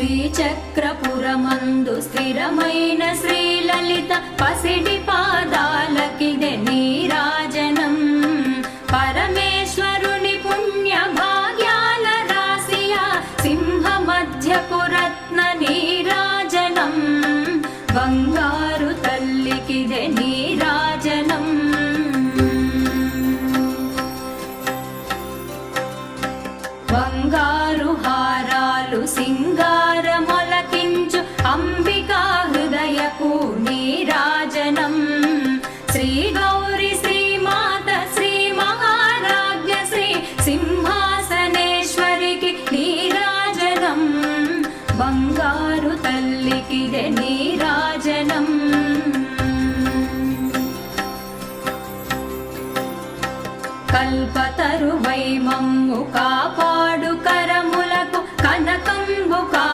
శ్రీచక్రపురమందు స్థిరమైన శ్రీలలిత పసిడి పాదాలకిదే నీరాజనం. పరమేశ్వరుని పుణ్య భాగ్యాల రాశియా సింహ మధ్యపు రత్న నీరాజనం. బంగారు తల్లికిదే నీరాజనం. బంగారు హారాలు సింగారమొలకించు అంబికా హృదయపు నీరాజనం. శ్రీ గౌరి శ్రీమాత శ్రీ మహారాజ్ఞ శ్రీ సింహాసనేశ్వరికి నీరాజనం. బంగారు తల్లికిదే నీరాజనం.